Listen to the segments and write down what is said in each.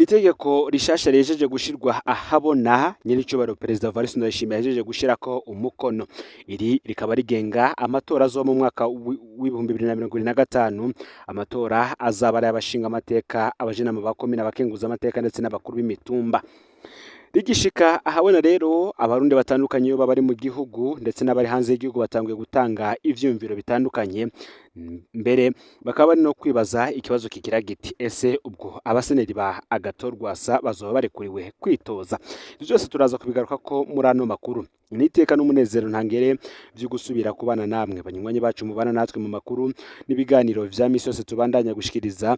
Nitegeko rishasha rihejeje gushirwa ahabona nyiricubahiro Perezida Evariste Ndayishimiye yahejeje gushirako umukono. Iri rikaba rigenga amatora azoba mu mwaka w'ibihumbi 2025, amatora azaba ari abashinga amateka, abajenama ba komine, abakenguza amateka ndetse n'abakuru b'imitumba. Rigishika ahabona rero abarundi batandukanye iyo bari mu gihugu ndetse n'abari hanze y'igihugu batanguye gutanga ivyumviro bitandukanye, mbere bakaba bari no kwibaza ikibazo kigira giti ese ubwo abaseneri ba Agathon Rwasa bazoba barekuriwe kwitoza. Ivyo byose turaza kubigaruka ko muri ano makuru. Niteka n'umunezero ntangere vyo gusubira kubana namwe banywanyi bacu mubana natwe mu makuru n'ibiganiro vya misi yose tubandanya gushikiriza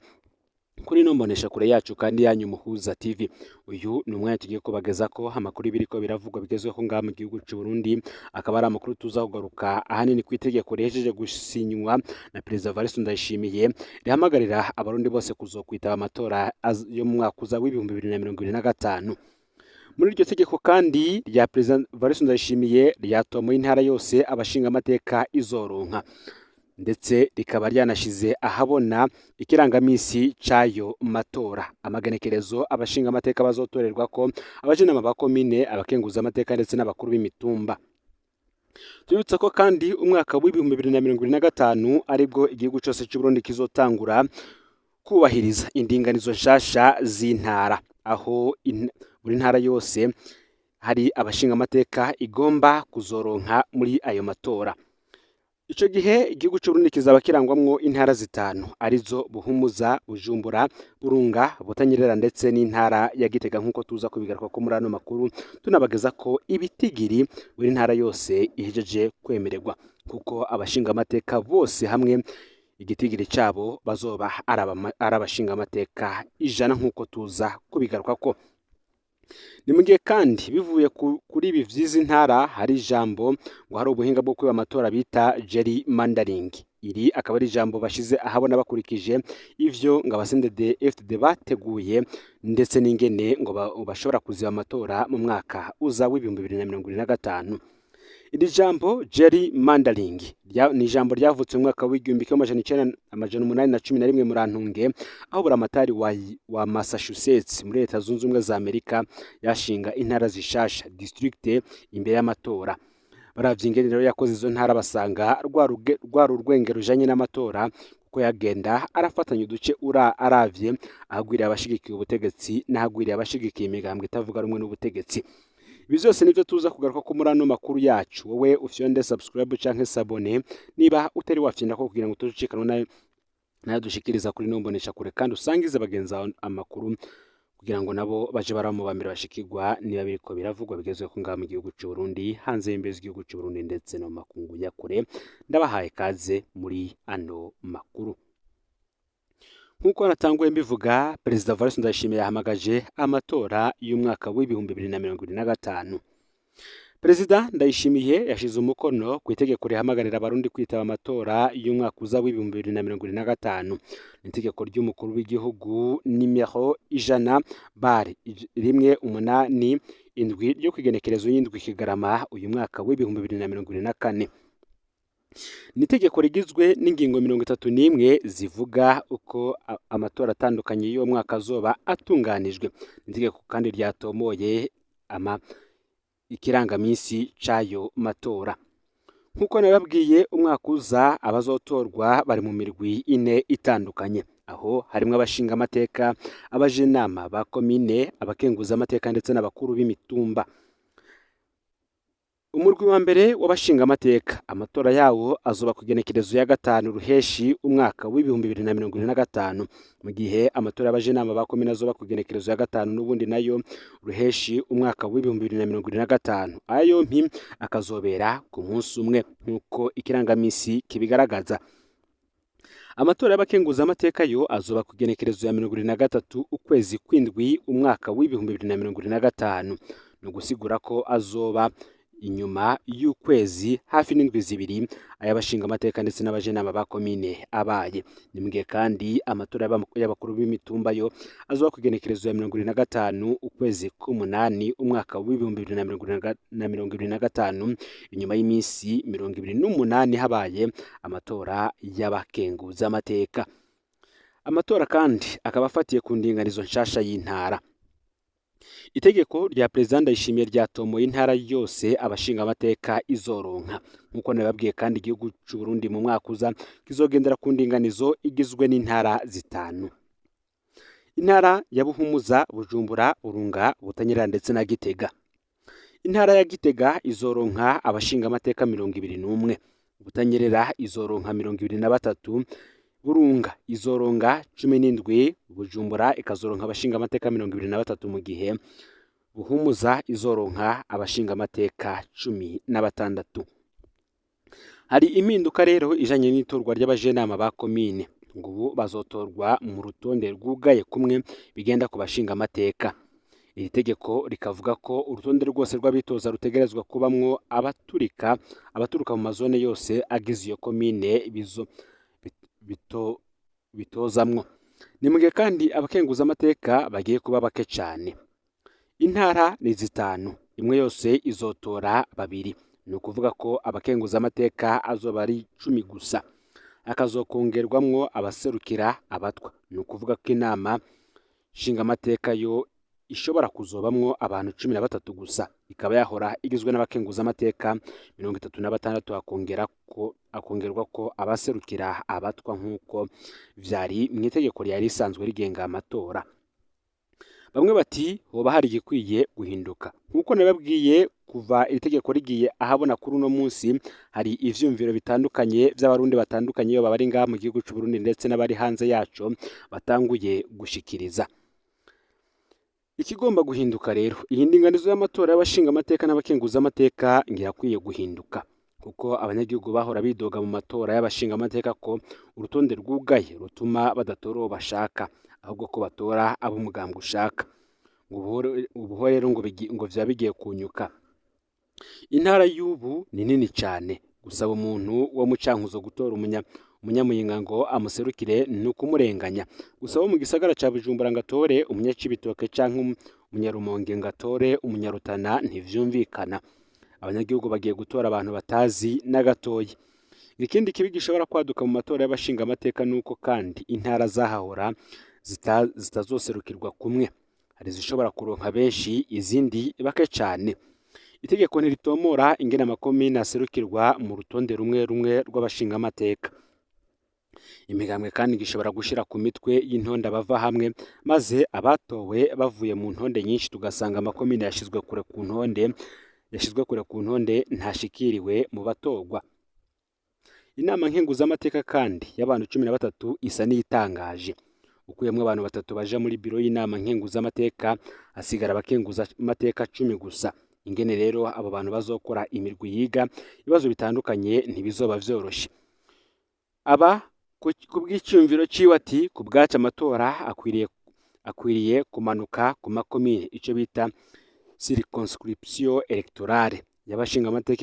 kuri no mbonesha kure yacu kandi yanyu Muhuza TV. Uyu ni umwanya tugiye kubageza ko amakuru biriko biravugwa bigezweho ngaha mu gihugu cy'u Burundi, akaba ari amakuru tuza kugaruka ahanini ku itegeko rihejeje gusinywa na Perezida Evariste Ndayishimiye rihamagarira abarundi bose kuzokwitaba amatora yo mu mwaka uza w'ibihumbi 2025. Muri iryo tegeko kandi rya Perezida Evariste Ndayishimiye ryatomoye intara yose abashinga amateka izoronka, ndetse rikaba ryanashize ahabona ikirangamisi cayo matora, amagenekerezo abashinga amateka bazotorerwa ko, abajenama ba komine, abakenguza amateka ndetse n'abakuru b'imitumba. Tubibutsa ko kandi umwaka w'ibihumbi 2025 aribwo igihugu cyose cy'u Burundi kizotangura kubahiriza indinganizo nshasha z'intara, aho buri ntara yose hari abashinga amateka igomba kuzoronka muri ayo matora. Ico gihe igihugu cy'u Burundi kizaba kirangwamwo intara zitanu arizo Buhumuza, Bujumbura, Burunga, Butanyerera ndetse n'intara ya Gitega, nkuko tuza kubigaruka ko muri ano makuru tunabageza ko ibitigiri buri ntara yose ihejeje kwemererwa, kuko abashinga amateka bose hamwe igitigiri cabo bazoba arabashinga amateka 100 nkuko tuza kubigaruka ko. Ni mu gihe kandi bivuye kuri ibi vy'izi ntara hari ijambo ngo hari ubuhinga bwo kwiba amatora bita gerrymandering. Iri akaba ari ijambo bashize ahabona bakurikije ivyo ngo abasendede FDD bateguye ndetse n'ingene ngo bashobora kuziba amatora mu mwaka uza w'ibihumbi 2025. Iri jambo gerrymandering ni ijambo ryavutse mu mwaka w'igihumbi 1811 murantunge, aho buramatari wa Massachusetts muri Leta Zunze Ubumwe za Amerika yashinga intara zishasha district imbere y'amatora. Baravye ingene rero yakoze izo ntara basanga rwa urwenge rujanye n'amatora kuko yagenda arafatanya uduce aravye ahagwiriye abashigikiye ubutegetsi n'ahagwiriye abashigikiye imigambwe itavuga rumwe n'ubutegetsi. Ibi byose nivyo tuza kugaruka ko muri ano makuru yacu. Wowe ufyonde subscribe canke sabone niba utari wafyinda ko kugira ngo tucikanwe nayo dushikiriza kuri nombonesha kure, kandi usangize bagenza amakuru kugira ngo nabo baje baramubambira bashikirwa niba biriko biravugwa bigezwe ko ngaha mu gihugu cy'u Burundi, hanze y'imbezi igihugu cy'u Burundi ndetse no makungu ya kure. Ndabahaye kaze muri ano makuru. Nkuko natanguye mbivuga, Perezida Evariste Ndayishimiye yahamagaje amatora y'umwaka w'ibihumbi 2025. Perezida Ndayishimiye yashize umukono ku itegeko rihamagarira abarundi kwitaba amatora y'umwaka uza w'ibihumbi 2025. Itegeko ry'umukuru w'igihugu nimero 100/187 ryo kwigenekerezo y'indwi Kigarama uyu mwaka w'ibihumbi 2024. Nitegeko rigizwe n'ingingo 31 zivuga uko amatora atandukanye y'uwo mwaka azoba atunganijwe. Nitegeko kandi ryatomoye ikirangamisi cayo matora. Nkuko nababwiye, umwaka uza abazotorwa bari mu mirwi 4 itandukanye, aho harimwo abashinga amateka, abajenama ba komine, abakenguza amateka ndetse n'abakuru b'imitumba. Umurwi wa mbere w'abashinga amateka, amatora yawo azoba kugenekerezo ya 5 ruheshi umwaka w'ibihumbi 2025, mu gihe amatora y'abajenama ba komine azoba kugenekerezo ya 5 n'ubundi nayo ruheshi umwaka w'ibihumbi 2025. Ayo mpi akazobera ku munsi umwe nkuko ikirangamisi kibigaragaza. Amatora y'abakenguza amateka yo azoba kugenekerezo ya 23 ukwezi kw'indwi umwaka w'ibihumbi 2025. No gusigura ko azoba inyuma y'ukwezi hafi n'indwi zibiri ay'abashinga amateka ndetse n'abajenama ba komine abaye. Ni mu gihe kandi amatora y'abakuru b'imitumba yo azoba kugenekerezo ya 25 ukwezi k'umunani umwaka w'ibihumbi 2025, inyuma y'iminsi 28 habaye amatora y'abakenguza amateka. Amatora kandi akaba afatiye ku ndinganizo nshasha y'intara. Itegeko rya Perezida Ndayishimiye ryatomoye intara yose abashingamateka izoronka. Nk'uko nababwiye kandi igihugu cy'u Burundi mu mwaka uza kizogendera ku ndinganizo igizwe n'intara zitanu. Intara ya Buhumuza, Bujumbura, Burunga, Butanyerera ndetse na Gitega. Intara ya Gitega izoronka abashingamateka 21, Butanyerera izoronka 23, Burunga izoronka 17, Bujumbura ikazoronka abashingamateka 23 mu gihe Buhumuza izoronka abashingamateka 16. Hari impinduka rero ijanye n'itorwa ry'abajenama ba komine, ngo ubu bazotorwa mu rutonde rwugaye kumwe bigenda ku bashingamateka. Iri tegeko rikavuga ko urutonde rwose rw'abitoza rutegerezwa kubamwo abaturuka mu mazone yose agize iyo komine bitozamwo. Ni mugihe kandi abakenguza amateka bagiye kuba bake cyane. Intara ni zitanu, imwe yose izotora 2. Ni ukuvuga ko abakenguza amateka azoba ari 10 gusa. Akazokongerwamwo abaserukira abatwa. Ni ukuvuga ko inama nshingamateka yo ishobora kuzobamwo abantu 13 gusa, ikaba yahora igizwe n'abakenguza amateka 36, akongerwa ko abaserukira abatwa nk'uko vyari mu itegeko ryari risanzwe rigenga amatora. Bamwe bati hoba hari igikwiye guhinduka. Nk'uko nababwiye kuva itegeko rigiye ahabona kuri uno munsi, hari ivyumviro bitandukanye by'abarundi batandukanye yo bari ngaha mu gihugu cy'u Burundi ndetse n'abari hanze yaco batanguye gushikiriza. Ikigomba guhinduka rero, iyi ndinganizo y'amatora y'abashingamateka n'abakenguza amateka ngirakwiye guhinduka, kuko abanyagihugu bahora bidoga mu matora y'abashingamateka ko urutonde rwugaye rutuma badatora uwo bashaka, ahubwo ko batora abo umugambwe ushaka. Ubu rero ngo vyaba bigiye kunyuka. Intara y'ubu ni nini cyane, gusaba umuntu wo mu Cankuzo gutora umunyamuyinga ngo amuserukire ni ukumurenganya. Gusaba mu gisagara ca Bujumbura ngo atore umunyacibitoke canke umunyarumonge ngo atore umunyarutana ntivyumvikana. Abanyagihugu bagiye gutora abantu batazi na gatoyi. Ikindi kibi gishobora kwaduka mu matora y'abashingamateka nuko kandi intara zahahora zitazoserukirwa kumwe. Hari zishobora kuronka benshi, izindi bake cyane. Itegeko ntiritomora ingene amakomine aserukirwa mu rutonde rumwe rw'abashingamateka. Imigambwe kandi gishobora gushira ku mitwe y'intonde bava hamwe, maze abatowe bavuye mu ntonde nyinshi tugasanga amakomine yashizwe kure ku ntonde ntashikiriwe mu batorwa. Inama nkenguza amateka kandi y'abantu 13 isa n'iyitangaje. Ukuyemwe abantu 3 baje muri biro y'inama nkenguza amateka, hasigara abakenguza amateka 10 gusa. Ingene rero abo bantu bazokora imirwi yiga ibibazo bitandukanye ntibizoba vyoroshe. Aba kubw'icyumviro ciwe ati ku bwaca amatora akwiriye kumanuka ku makomine, ico bita circonscription electorale y'abashinga amateka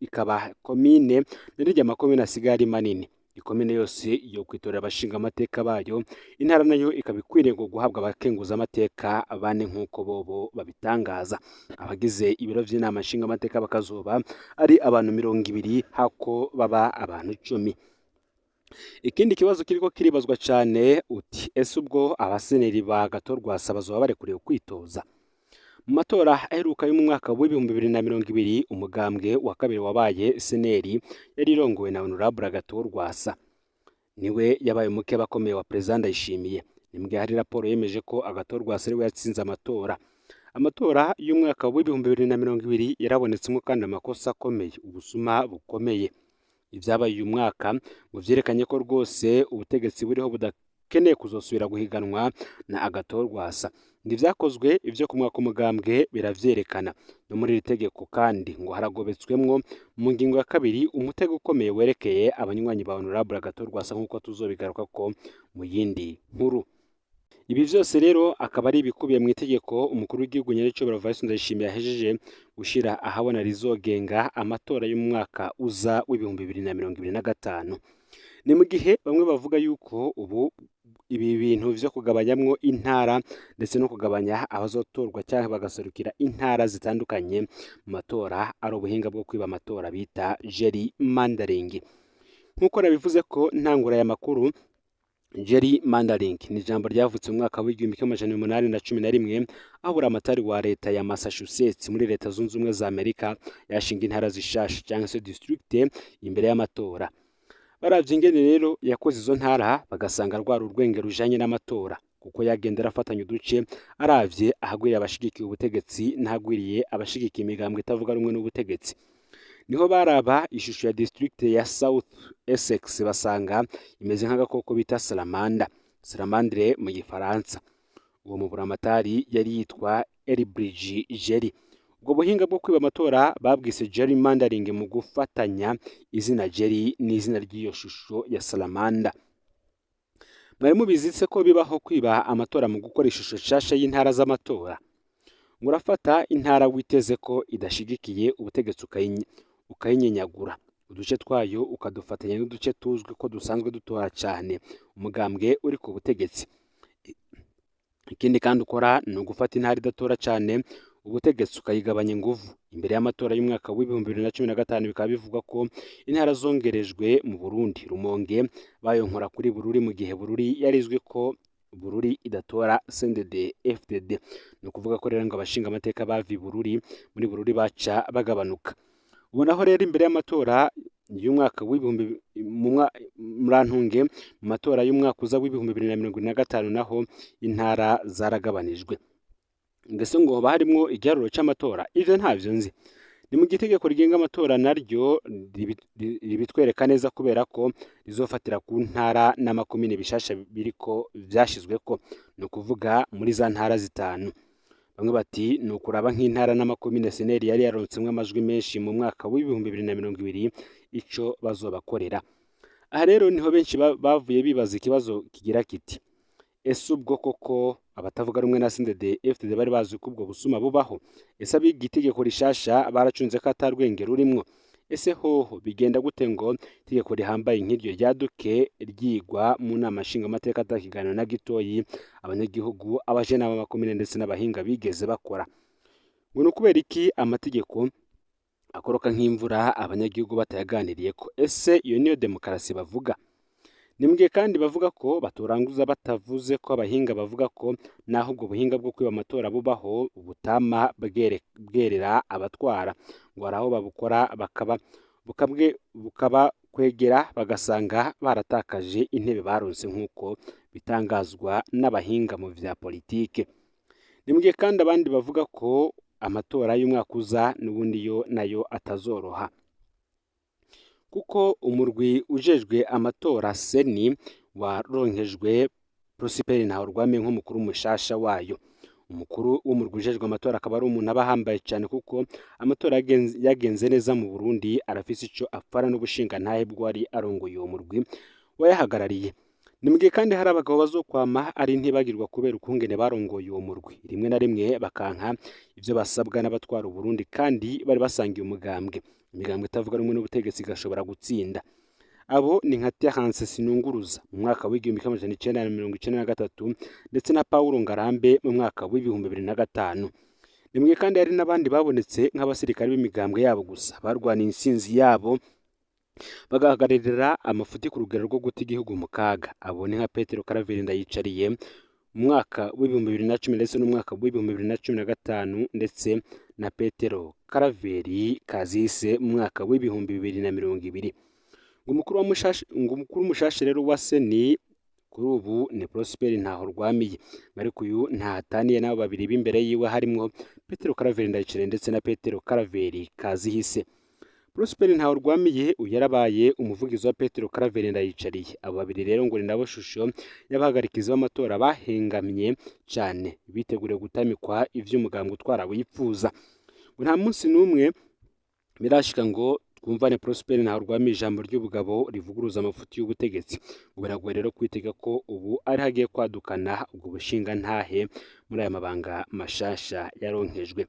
ikaba komine n'irya makomine asigari manini. Ikomine yose yo kwitorera abashinga amateka bayo, intara nayo ikaba ikwiriye guhabwa abakenguza amateka 4 nk'uko bobo babitangaza. Abagize ibiro vy'inama nshinga amateka bakazoba ari abantu 20 hako baba abantu 10. Ikindi kibazo kiriko kiribazwa cyane uti ese ubwo abaseneri ba Gatorwasa bazoba barekuriwe kwitoza mu matora aheruka yo mu mwaka wa 2020. Umugambwe wa kabiri wabaye seneri yari irongowe na Honorable Gatorwasa, niwe yabaye umuke bakomeye wa Perezida Ndayishimiye. Nimbwe hari raporo yemeje ko Gatorwasa ari we yatsinze amatora y'umwaka wa 2020 yarabonetsemo kandi amakosa akomeye, ubusuma bukomeye. Ibyabaye uyu mwaka ngo vyerekanye ko rwose ubutegetsi buriho budakeneye kuzosubira guhiganwa na Agatorwasa. Ngo vyakozwe ivyo ku mwaka umugambwe biravyerekana. No muri iri tegeko kandi ngo haragobetswemwo mu ngingo ya 2 umutego ukomeye werekeye abanywanyi ba Honorable Agatorwasa nk'uko tuzobigaruka ko mu yindi nkuru. Ibi vyose rero akaba ari bikubiye mu itegeko umukuru w'igihugu Nyiricyo Vice Ndayishimiye yahejeje gushira ahabona rizogenga amatora y'umwaka uza w'2025. Ni mu gihe bamwe bavuga yuko ubu ibi bintu vyo kugabanyamwo intara ndetse no kugabanya abazotorwa cyangwa bagaserukira intara zitandukanye mu matora ari ubuhinga bwo kwiba amatora bita gerrymandering. Nkuko nabivuze ko ntangura ya makuru, Gerrymandering ni ijambo ryavutse mu mwaka w'igihumbi kimwe amajana umunani na cumi na rimwe, aho buramatari wa leta ya Massachusetts muri leta zunze ubumwe za Amerika yashinga intara zishasha cyangwa se district imbere y'amatora. Baravye ingene rero yakoze izo ntara bagasanga rwari urwenge rujanye n'amatora, kuko yagendera afatanya uduce aravye ahagwiriye abashigikiye ubutegetsi n'ahagwiriye abashigikiye imigambwe itavuga rumwe n'ubutegetsi. Niho baraba ishusho ya district ya South Essex basanga imeze nk'agakoko bita salamandre mu gifaransa. Uwo muburamatari yari yitwa Elbridge Gerry. Ubwo buhinga bwo kwiba amatora babwise gerrymandering mu gufatanya izina Gerry n'izina ry'iyo shusho ya salamanda. Mwari mubizitse ko bibaho kwiba amatora mu gukora ishusho nshasha y'intara z'amatora? Murafata intara witeze ko idashigikiye ubutegetsi ukayinyenyagura, uduce twayo ukadufatanya n'uduce tuzwi ko dusanzwe dutora cyane umugambwe uri ku butegetsi. Ikindi kandi ukora ni ugufata intara idatora cyane ubutegetsi ukayigabanya inguvu. Imbere y'amatora y'umwaka w'ibihumbi 2015 bikaba bivugwa ko intara zongerejwe mu Burundi. Rumonge bayonkora kuri Bururi, mu gihe Bururi yarizwe ko Bururi idatora CNDD FDD. Ni ukuvuga ko rero ngo abashinga amateka bavi Bururi muri Bururi baca bagabanuka. Ubonaho rero imbere y'amatora y'umwaka w'ibihumbi murantunge mu matora y'umwaka uza w'ibihumbi 2025 naho intara zaragabanijwe. Ngese ngo hoba harimwo igiharuro c'amatora? Ivyo ntavyo nzi. Ni mu gitegeko rigenga amatora naryo ribitwereka neza, kubera ko rizofatira ku ntara n'amakomine bishasha biriko vyashizweko, ni ukuvuga muri za ntara zitanu. Bamwe bati ni ukuraba nk'intara n'amakomine seneri yari yaronsemwo amajwi menshi mu mwaka w'ibihumbi 2020 ico bazobakorera. Aha rero niho benshi bavuye bibaza ikibazo kigira kiti: ese ubwo koko abatavuga rumwe na CNDD FDD bari bazi ko ubwo busuma bubaho? Ese abiga itegeko rishasha baracunze ko atarwenge rurimwo? Ese hoho bigenda gute ngo itegeko rihambaye nk'iryo ryaduke ryigwa mu nama nshinga amateka atakiganiro na gitoyi abanyagihugu, abajenama b'amakomine ndetse n'abahinga bigeze bakora? Ngo ni ukubera iki amategeko akoroka nk'imvura abanyagihugu batayaganiriye ko? Ese iyo niyo demokarasi bavuga? Nimbwiye kandi bavuga ko batoranguza batavuze ko abahinga bavuga ko naho ubwo buhinga bwo kwiba amatora bubaho ubutama bwerera abatwara, ngo hari aho babukora bukaba kwegera bagasanga baratakaje intebe baronse, nk'uko bitangazwa n'abahinga mu vya politike. Nimbwiye kandi abandi bavuga ko amatora y'umwaka uza n'ubundi yo nayo atazoroha, kuko umurwi ujejwe amatora seni waronkejwe Prosper Ntahorwamiye nk'umukuru mushasha wayo. Umukuru w'umurwi ujejwe amatora akaba ari umuntu abahambaye cyane, kuko amatora yagenze neza mu Burundi, arafise ico apfana n'ubushinga ntahe bwari arongoye uwo murwi wayahagarariye. Nimbwiye kandi hari abagabo bazokwama ari ntibagirwa kubera ukungene barongoye uwo murwi, rimwe na rimwe bakanka ivyo basabwa n'abatwara Burundi, kandi bari basangiye umugambwe. Imigambwe itavuga rumwe n'ubutegetsi igashobora gutsinda. Abo ni nka Terence Sinunguruza mu mwaka w'igihumbi kimwe amajana 1993 ndetse na Paulo Ngarambe mu mwaka w'ibihumbi 2005. Nimbwiye kandi hari n'abandi babonetse nk'abasirikare b'imigambwe yabo gusa barwaniye insinzi yabo bagahagararira amafuti ku rugero rwo guta igihugu mu kaga. Abo ni nka Petero Karaveri Ndayicariye mu mwaka w'ibihumbi 2010 ndetse n'umwaka w'ibihumbi 2015 ndetse na Petero Karaveri Kazise mu mwaka w'ibihumbi 2020. Umukuru mushasha rero wa seni kuri ubu ni Prosper Ntahorwamiye, ariko uyu ntahataniye nabo babiri b'imbere yiwe harimwo Petero Karaveri Ndayicariye ndetse na Petero Karaveri Kazihise. Prosper Ntahorwamiye yarabaye umuvugizi wa Petero Karaveri Ndayicariye. Abo babiri rero ngo ni nabo shusho y'abahagarikizi b'amatora bahengamye cyane, biteguriye gutamikwa ivy'umugambwe utwara wipfuza. Ngo nta munsi n'umwe birashika ngo twumvane Prosper Ntahorwamiye ijambo ry'ubugabo rivuguruza amafuti y'ubutegetsi. Uberaguye rero kwitega ko ubu ari hagiye kwadukana ubwo bushinga ntahe muri aya mabanga mashasha yaronkejwe.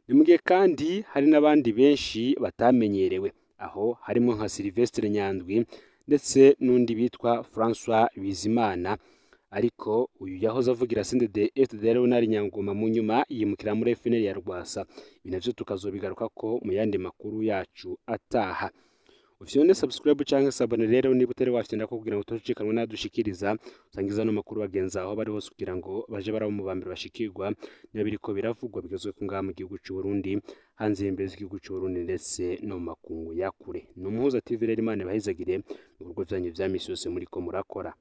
Nimbwiye kandi hari n'abandi benshi batamenyerewe, aho harimo nka Sylvestre Nyandwi ndetse n'undi bitwa François Bizimana, ariko uyu yahoze avugira CNDD FDD Leonard Nyangoma mu nyuma yimukira muri FNL ya Rwasa. Ibi navyo tukazobigaruka ko mu yandi makuru yacu ataha. ufyone subscribe canke sabone rero niba utari wafite kugira ngo tucikanwe nadushikiriza usangiza no makuru bagenzi aho bari hose kugira ngo baje barabo mu bambere bashikirwa niba biriko biravugwa bigezwe ku ngaha mu gihugu cy'u Burundi hanze y'imbere z'igihugu cy'u Burundi ndetse no mu makungu ya kure. Ni Umuhuza TV rero Imana bahezagire mu bikorwa byanyu vya misi yose muriko murakora.